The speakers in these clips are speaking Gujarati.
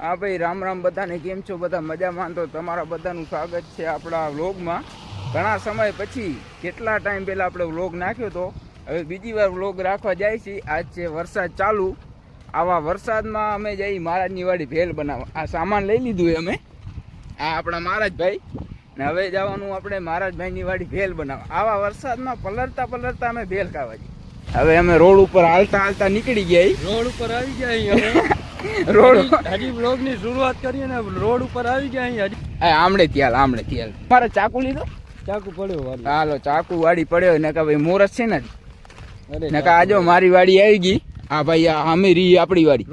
હા ભાઈ, રામ રામ બધાને. કેમ છો બધા? મજામાં? તો તમારા બધાનું સ્વાગત છે આપણા વ્લોગમાં. ઘણા સમય પછી, કેટલા ટાઈમ પહેલાં આપણે વ્લોગ નાખ્યો હતો, હવે બીજી વાર વ્લોગ રાખવા જાય છે. આજ છે વરસાદ ચાલુ. આવા વરસાદમાં અમે જઈ મહારાજની વાડી ભેલ બનાવવા. આ સામાન લઈ લીધું અમે, આ આપણા મહારાજભાઈ, ને હવે જવાનું આપણે મહારાજભાઈની વાડી ભેલ બનાવવા. આવા વરસાદમાં પલળતા પલળતા અમે ભેલ ખાવા જઈએ. હવે અમે રોડ ઉપર હાલતા હાલતા નીકળી ગયા. રોડ ઉપર આવી ગયા રોડ હજી વ્લોગ ની શરૂઆત કરીએ ને, રોડ ઉપર આવી ગયા. હજી આમળે ત્યાલ મારે ચાકુ લીધો, ચાકુ પડ્યો. હાલો ચાકુ વાડી પડ્યો ને કે ભાઈ મોરસ છે ને, નકા આજો મારી વાડી આવી ગઈ. હા ભાઈ, આ અમીરી આપણી વાડી,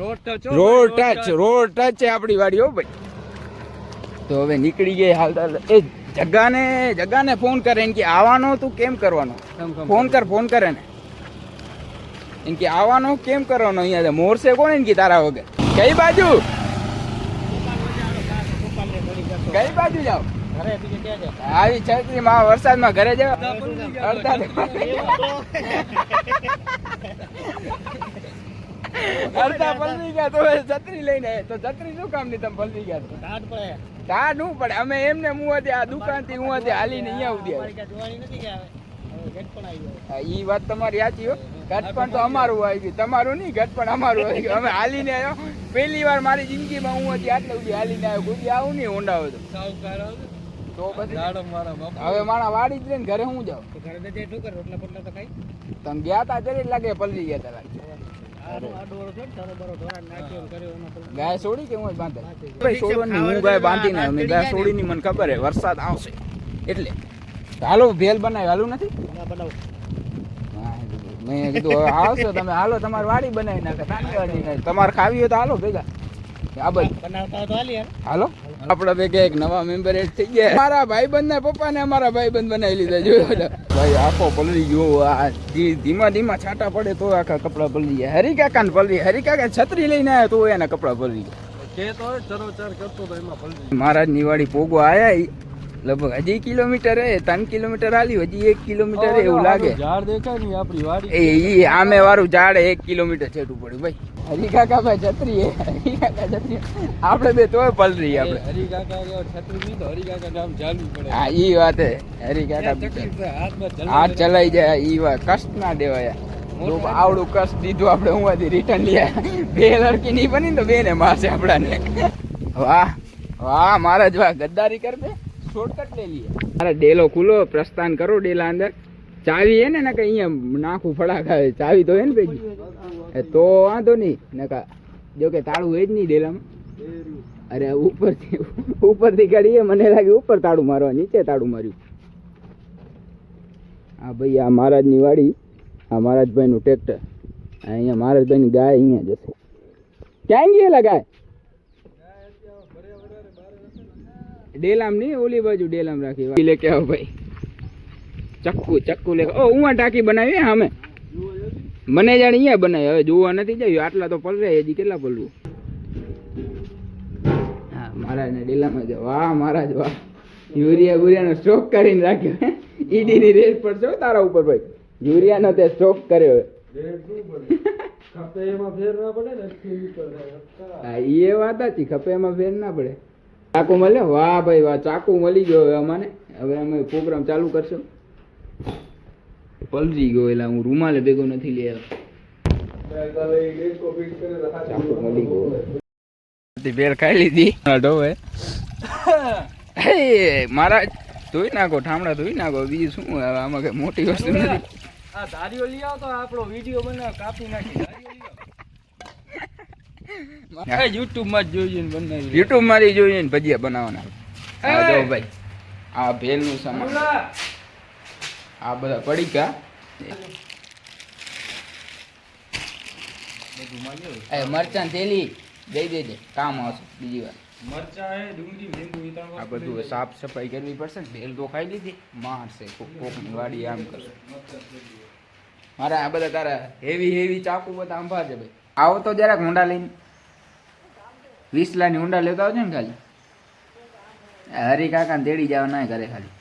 રોડ ટચ છે આપણી વાડી. હો ભાઈ, તો હવે નીકળી ગઈ હાલતા. એ જગાને ફોન કરે ને કે આવવાનો તું કેમ કરવાનો, ફોન કરે ને એમ કે આવવાનો કેમ કરવાનો. અહીંયા મોરસે કોણ ને કે તારા વગર. કઈ બાજુ જાવ? આવી છત્રી માં વરસાદમાં ઘરે જાવ. અડધા પલળી ગયા તો છત્રી લઈને, તો છત્રી શું કામ ની તમે પલળી ગયા? ટાઢ શું પડે? અમે એમને મુવાથી આ દુકાન થી મુવાથી હાલીને અહીંયા ઉડ્યા. ઈ વાત તમારી સાચી હો. ઘટપણ તો અમારું આવી ગયું, તમારું નહીં. ઘટપણ અમારું આવી ગયું. અમે હાલીને આવ્યો. પહેલી વાર મારી જિંદગીમાં હું હતી આટલે સુધી હાલીને આવ્યો. કોઈ આવું નહીં ઊંડા હોય તો પછી હવે મારા વાડી જ ને ઘરે હું જાઉં. તમે ગયા તા જરી લાગે પલળી ગયા તા. ગાય છોડી કે હું બાંધે? હું ગાય બાંધી ને અમે ગાય છોડી ની મને ખબર હે વરસાદ આવશે એટલે. હાલો ભેલ બનાવી. હાલું નથી મેં કીધું હવે આવશો તમે, હાલો તમારી વાડી બનાવી નાખે. નાની વાડી તમારે ખાવી હોય તો હાલો ભેગા. હાલો આપડે ભેગા એક નવા મેમ્બર એડ થઈ ગયા. મારા ભાઈબંધ ના પપ્પા ને અમારા ભાઈબંધ બનાવી લીધા. જોયો ભાઈ, આખો પલળી ગયો. ધીમા ધીમા છાંટા પડે તો આખા કપડા પલળી ગયા. હરિકાકા ને પલળી, હરિકાકા છત્રી લઈને આવ્યા તો એના કપડા પલળી ગયા. મહારાજ ની વાડી પોગો આયા લગભગ હજી કિલોમીટર હે, 3 કિલોમીટર હાલી, હજી 1 કિલોમીટર એવું લાગે. ઝાડ દેખાય ને આપણી વાડી, એ આમે વાળું ઝાડ 1 કિલોમીટર છેટું પડ્યું. ભાઈ હરિકાકા ભાઈ છત્રી હે, હરિકાકા છત્રી આપણે બે તોય પલરી. આપણે હરિકાકા છત્રી લીધો, હરિકાકા નામ ચાલુ પડે. હા ઈ વાત હે. હરિકાકા હાથ ચલાઈ જાય. ઈ વાત કષ્ટ ના દેવાય. આવડું કષ્ટ દીધું આપણે. હું રિટર્ન લ્યા બે લડકી નહીં બની તો બે ને મારશે આપડાને. વાહ વાહ મહારાજ વાહ, ગદ્દારી કર દે. શોર્ટકટ લઈ લઈએ. અરે ડેલો ખુલ્લો, પ્રસ્થાન કરો ડેલા અંદર. ચાવી હે ને કે અહીંયા નાખું ફડાકા. ચાવી તો હે ને ભેગી, તો વાંધો નહીં. નકા જો કે તાળું હે જ નહીં ડેલામાં. અરે ઉપરથી કાઢીએ, મને લાગે ઉપર તાળું મારવા, નીચે તાળું માર્યું. હા ભાઈ, આ મહારાજની વાડી, આ મહારાજભાઈનું ટ્રેક્ટર. અહીંયા મહારાજભાઈની ગાય અહીંયા જશે. ક્યાં ગયેલા ગાય? ડેલામ નહીં, ઓલી બાજુ ડેલામ રાખી લે કે આવો ભાઈ. ચક્કુ લે. ઓ ઉવા ટાંકી બનાવી હે અમે. મને જાણે અહીંયા બનાવી. હવે જોવા નથી જાય. આટલા તો પલરે, હજી કેટલા પલરું. હા મહારાજ ને ડેલામાં જાવ. વાહ મહારાજ વાહ, યુરિયા બુરિયાનો સ્ટોક કરીને રાખ્યો. ઈડી ની રેસ પડશે તારા ઉપર ભાઈ. યુરિયાનો તે સ્ટોક કર્યો. હા એ વાત હતી, ખપે એમાં ફેર ના પડે. ચાકુ મળે. વાહ ભાઈ વાહ, ચાકુ મળી ગયો હવે અમને. હવે અમે પ્રોગ્રામ ચાલુ કરશો. પલજી ગયો એટલે હું રૂમાલે ભેગો નથી લઈ આવ્યો. ચાકુ મળી ગયો. ભેળ ખાઈ લીધી. ઢોવે મારા ધોઈ નાખો, ઠામડા ધોઈ નાખો. બીજું શું હવે આમાં કઈ મોટી વસ્તુ નથી. આ ધારીઓ લઈ આવો તો આપણો વિડીયો બનાવ, કાપી નાખી. યુટ્યુબ માં જોઈએ બનાવી, યુટ્યુબ માંથી જોઈએ ને ભજીયા બનાવવાના. હા જો ભાઈ, આ ભેલ નું સામાન, આ બધા પડીકા. મરચાં તેલી દઈ દેજે, કામ આવશે બીજી વાર. આ બધું સાફ સફાઈ કરવી પડશે ને. ભેલ તો ખાઈ લીધી, મારશે કોકની વાડી આમ કરશે. મારા આ બધા તારા હેવી ચાકુ બધા આંભા છે ભાઈ. આવો તો જરાક ઊંડા લઈને 20 લાની ઊંડા લેતા આવજો ને ખાલી. હરિકાકાને તેડી જવા ના કરે ખાલી.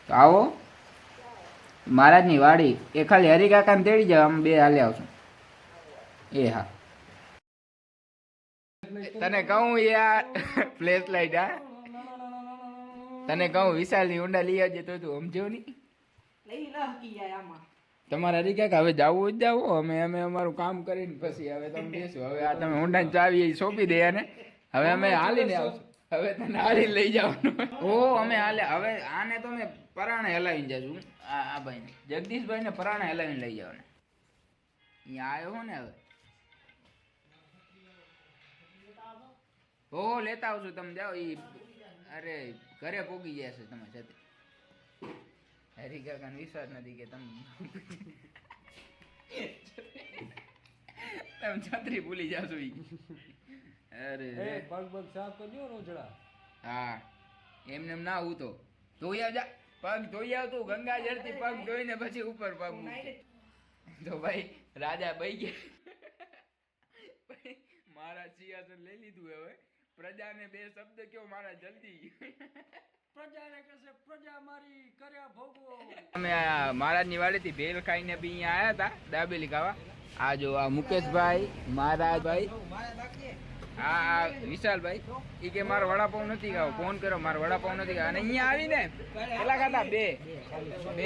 તો આવો મહારાજની વાડી, એ ખાલી હરિકાકાને તેડી જાવ. આમ બે હાલે આવશું. એ હા તને કહું યાર ફ્લેશ લાઈટ હા તને કહું વિશાલ ની ઊંડા લઈ આવજે તો તું સમજો નહીં તમારે હરી ક્યાંક હવે જવું જ જાવ અમે અમારું કામ કરીને પછી હવે તમે બેસો હવે આ તમે ઊંડા ચાવી સોંપી દે ને હવે અમે હાલીને આવશું હવે તને હાલી લઈ જવાનું ઓ અમે હાલે હવે આને તો મેં પરાણે હલાવીને જશું આ ભાઈને જગદીશભાઈ ને પરાણે હલાવીને લઈ જવાના અહીંયા આવ્યો હો ને હવે હો લેતા આવશું તમે જાઓ ઈ અરે ઘરે પોગી ગયા છે તમે સાથે હરી કાકાને વિશ્વાસ નથી કે તમે છત્રી ભૂલી જાશો ઈ અરે પગ પગ સાફ કરજો રોજડા હા એમને એમ ના હું તો ધોઈ આવજા પગ ધોઈ આવ તું ગંગા જળથી પગ ધોઈને પછી ઉપર પગ મૂક. તો ભાઈ રાજા બઈ ગયા મારા સિંહાસન લઈ લીધું હવે પ્રજાને બે શબ્દ કયો મારા જલ્દી પ્રજાને કહેશે પ્રજા મારી કર્યા ભોગવો અમે મહારાજની વાડીથી ભેલ ખાઈને બી અહીંયા આયા હતા દાબેલી ખાવા આ જો આ મુકેશભાઈ મહારાજભાઈ આ વિશાલભાઈ ઈ કે મારો વડાપાઉં નથી ખાવો ફોન કર્યો મારો વડાપાઉં નથી ખાવા અને અહીંયા આવીને પેલા ખાતા બે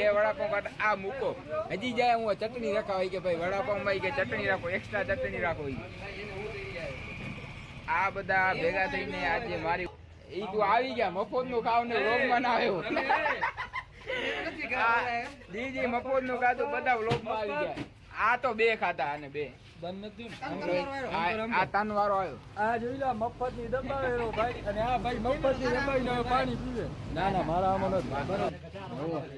વડાપાઉં ખાતા આ મૂકો હજી જાય હું ચટણી રખાવ કે ભાઈ વડાપાઉં માં કે ચટણી રાખો એક્સ્ટ્રા ચટણી રાખો આ બધા ભેગા થઈને આજે મારી ઈ તું આવી ગયા મફત નું ખાવ ને વ્લોગમાં ના આવ્યો દીદી મફત નું ખાધું બધા વ્લોગમાં આવી ગયા આ તો બે ખાતા અને બે આ તન વાળો આવ્યો આ જોઈ લો મફત ની દબાવેલો ભાઈ અને આ ભાઈ મફત ની દબાવીને હવે પાણી પીવે ના ના મારા આમાં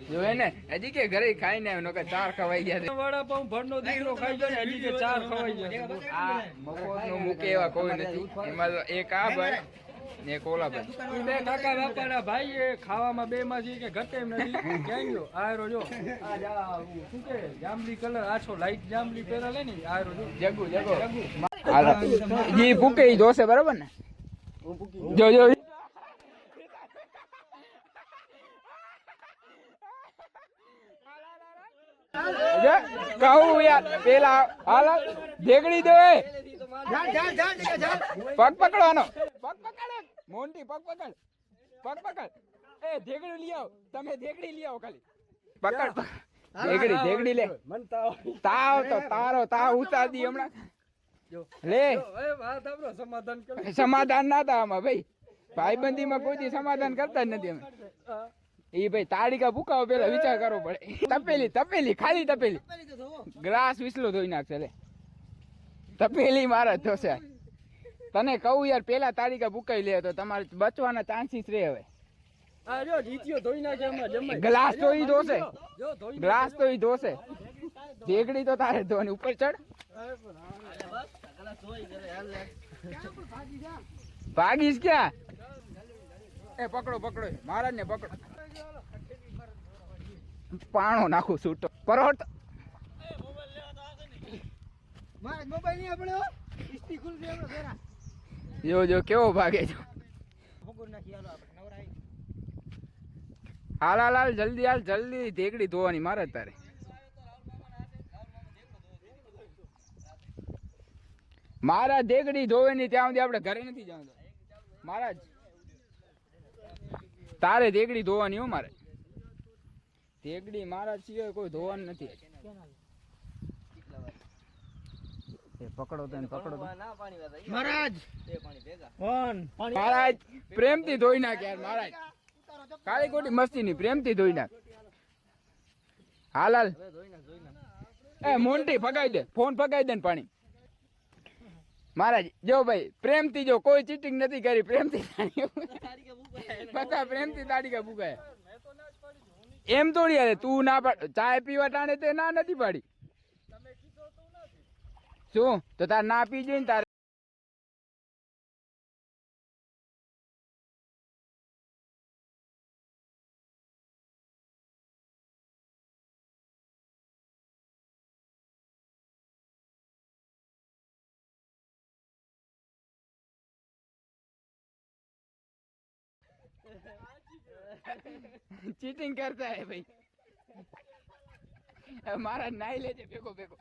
જોવે ને હજી કે ઘરે ખાઈને આવ્યો નકર ચાર ખવાઈ ગયા વડાપાઉં ભરનો દીકરો ખાઈ ગયો ને હજી કે ચાર ખવાઈ ગયા આ મફત નું મૂકે એવા કોઈ નથી એમાં તો એક આ ભાઈ ને એક ઓલા ભાઈ બે કાકા બાપાના ભાઈ એ ખાવામાં બે માંથી કે ઘટે એમ નથી ક્યાં ગયો આયરો જો આ શું કે જાંબલી કલર આછો લાઈટ જાંબલી પહેરેલે ને આયરો જો જગુ જી ભૂકે ઈ જોશે બરોબર ને જો જો કહું યાર પેલા હાલ ઢેગડી દે પગ પકડવાનો પગ પકડ મોન્ટી પગ પકડ એ ઢેગડી લઈ આવ તમે ઢેગડી લઈ આવો ખાલી પકડ ઢેગડી લે તાવ તો તાવ ઉતારી હમણાં લે સમાધાન ના હતા આમાં ભાઈ ભાઈબંધીમાં કોઈ દી સમાધાન કરતા જ નથી અમે એ ભાઈ તાળીકા ભૂકાવો પેલા વિચાર કરવો પડે તપેલી ખાલી તપેલી ગ્લાસ વિસલો ધોઈ નાખશે લે તપેલી મારા ધોશે તને કહું યાર પેલા તાળીકા ભૂકાઈ લે તો તમારે બચવાના ચાન્સીસ રહે હવે ગ્લાસ તો ઈ ધોશે ગ્લાસ તો ઈ ધોશે ઢેગડી તો તારે ધોવાની ઉપર ચડ ભાગીશ ક્યાં એ પકડો મહારાજ ને પકડો પાણો નાખું છૂટો પરોટ જો કેવો ભાગે છો હાલ જલ્દી ઢેકડી ધોવાની મારે તારે મારા ઢેકડી ધોવે ની ત્યાં સુધી આપણે ઘરે નથી જવાનું મહારાજ તારે ઢેકડી ધોવાની હો મારે ઢેકડી મારા સિવાય કોઈ ધોવાનું નથી પકડો તો મહારાજ પ્રેમથી ધોઈ નાખ યાર મહારાજ કાળી કોટી મસ્તી ની પ્રેમથી ધોઈ નાખ હાલ એ મોન્ટી ફગાઈ દે ફોન ફગાઈ દે ને પાણી મહારાજ જો ભાઈ પ્રેમથી જો કોઈ ચીટિંગ નથી કરી પ્રેમથી પ્રેમથી તાડીકા બુકાય એમ થોડી યાર તું ના પાડ ચાય પીવા ટાણે તે ના નથી પાડી શું તો તાર ના પી જઈને તારે चीटिंग करता है भाई हमारा नाई ले फेंको फेंको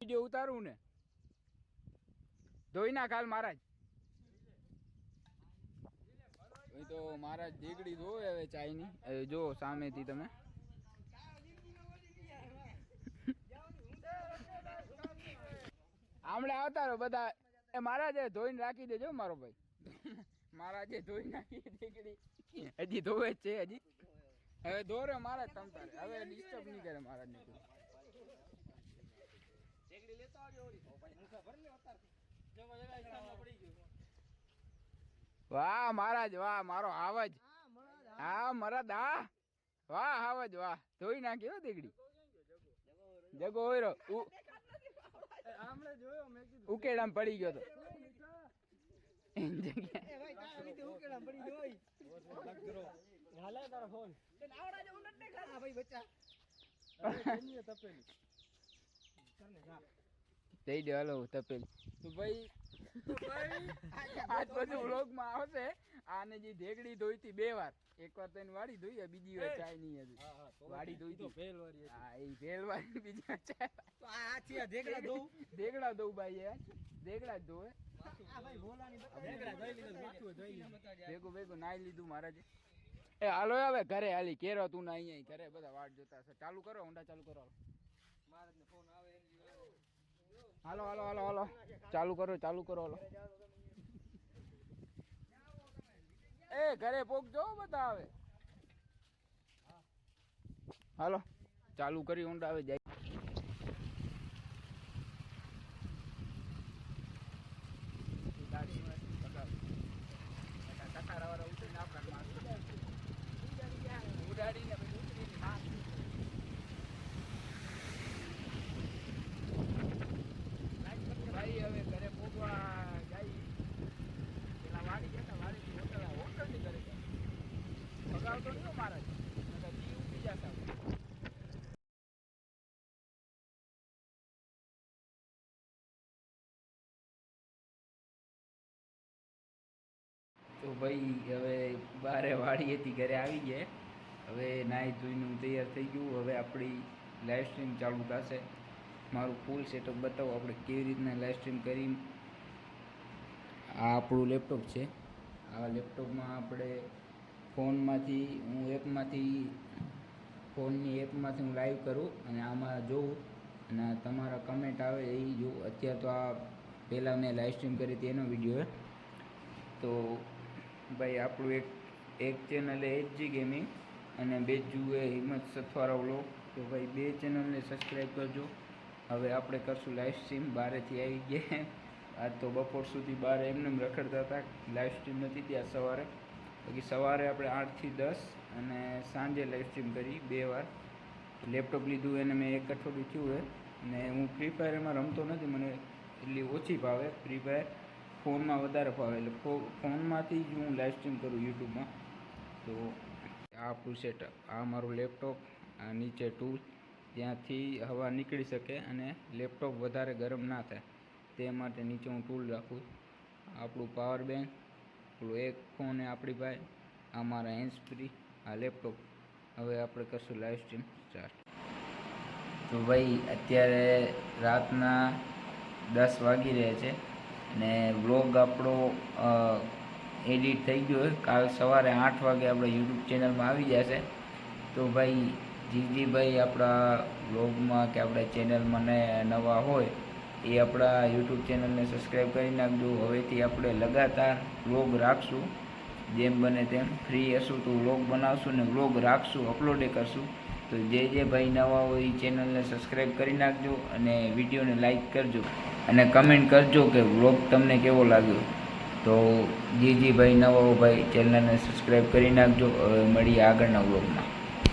વિડીયો ઉતારું ને ધોઈ નાખ હાલ મહારાજ. તો મહારાજ ઢીકડી ધોવે હવે ચાયની. હવે જો સામેથી તમે આમળે આવતા રહો બધા. એ મહારાજે ધોઈને રાખી દેજો મારો ભાઈ. મહારાજે ધોઈ નાખી ઢીકડી, હજી ધોવે જ છે હજી. હવે ધોરે મહારાજ તમ તારે, હવે ડિસ્ટર્બ નહીં કરે મહારાજ ને. વાહ મહારાજ વાહ, મારો આવાજ. હા મહારાજ હા, વાહ આવાજ વાહ. ધોઈ નાખ્યો દીકડી. જગો હોય ઉકેડામ પડી ગયો તો. દઈ દે હાલો તપેલી. તો ભાઈ આજ બધું વ્લોગમાં આવશે. આને જે ઢેકડી ધોઈ હતી 2 વાર, એક વાર તો એની વાડી ધોઈ, બીજી વાર ચાય નહીં હતી. વાડી ધોઈ હતી હા, એ ભેલ વાળી, બીજી વાર ચાય. તો આ છે ઢેકડા ધોઉં, ઢેકડા ધોઉં ભાઈ યાર, ઢેકડા જ ધોવે. ભેગું ભેગું નાઈ લીધું મહારાજે. એ હાલો હવે ઘરે હાલી કેરો તું ના અહીંયા ઘરે બધા વાટ જોતા હશે. ચાલુ કરો ઊંડા, ચાલુ કરો. મહારાજને ફોન આવે. હાલો હાલો હાલો હાલો ચાલુ કરો, ચાલુ કરો. હાલો એ ઘરે પોકજો બધા આવે. હાલો ચાલુ કરી ઊંડા આવે જાય. ભાઈ હવે ઘરે પોગવા જાય. પેલા વાડી ગયા વાડી હોટલ ની કરે ભગાવતો નહીં મારા જી ઉઠી જતા. તો ભાઈ હવે બારે વાડી હતી, ઘરે આવી ગયા. હવે નાહી ધોઈને તૈયાર થઈ ગયું. હવે આપણી લાઈવ સ્ટ્રીમ ચાલુ થશે. મારું ફૂલ સેટઅપ બતાવો આપણે કેવી રીતના લાઈવ સ્ટ્રીમ કરી. આ આપણું લેપટોપ છે. આ લેપટોપમાં આપણે ફોનમાંથી હું ફોનની એપમાંથી હું લાઈવ કરું અને આમાં જોઉં અને તમારા કમેન્ટ આવે એ જોઉં. અત્યારે તો આ પહેલાં મેં લાઈવ સ્ટ્રીમ કરી હતી એનો વિડીયો. તો ભાઈ આપણું એક ચેનલ એ HG ગેમિંગ અને બીજું એ હિંમત સથવારા વ્લોગ. તો ભાઈ 2 ચેનલને સબસ્ક્રાઈબ કરજો. હવે આપણે કરશું લાઈવ સ્ટ્રીમ. બારેથી આવી ગયા. આજ તો બપોર સુધી બહાર એમને રખડતા હતા, લાઈવ સ્ટ્રીમ નથી ત્યાં સવારે. બાકી સવારે આપણે 8 થી 10 અને સાંજે લાઈવ સ્ટ્રીમ કરી 2 વાર. લેપટોપ લીધું એને મેં 1 અઠવાડિયું થયું હોય અને હું ફ્રી ફાયર એમાં રમતો નથી, મને એટલી ઓછી ભાવે. ફ્રી ફાયર ફોનમાં વધારે ભાવે, એટલે ફોનમાંથી જ હું લાઈવ સ્ટ્રીમ કરું યુટ્યુબમાં. તો આ આપણું સેટઅપ, આ મારું લેપટોપ, આ નીચે ટૂલ, ત્યાંથી હવા નીકળી શકે અને લેપટોપ વધારે ગરમ ના થાય તે માટે નીચે હું ટૂલ રાખું. આપણું પાવર બેંક, આપણું એક ફોન એ આપણી પાસે, આ મારા હેન્ડ્સ ફ્રી, આ લેપટોપ. હવે આપણે કરશું લાઈવ સ્ટ્રીમ સ્ટાર્ટ. તો ભાઈ અત્યારે રાતના 10 વાગી રહ્યા છે ને વ્લોગ આપણો એડિટ થઈ ગયો હોય. કાલ સવારે 8 વાગે આપણે યુટ્યુબ ચેનલમાં આવી જશે. તો ભાઈ જીજીભાઈ આપણા વ્લોગમાં કે આપણા ચેનલમાં નવા હોય એ આપણા યુટ્યુબ ચેનલને સબસ્ક્રાઈબ કરી નાખજો. હવેથી આપણે લગાતાર વ્લોગ રાખશું, જેમ બને તેમ. ફ્રી હશું તો વ્લોગ બનાવશું ને વ્લોગ રાખશું, અપલોડે કરશું. તો જે ભાઈ નવા હોય એ ચેનલને સબસ્ક્રાઈબ કરી નાખજો અને વિડીયોને લાઈક કરજો અને કમેન્ટ કરજો કે વ્લોગ તમને કેવો લાગ્યો. તો ભાઈ નવા હોય ભાઈ ચેનલને સબસ્ક્રાઈબ કરી નાખજો. હવે મળીએ આગળના વ્લોગમાં.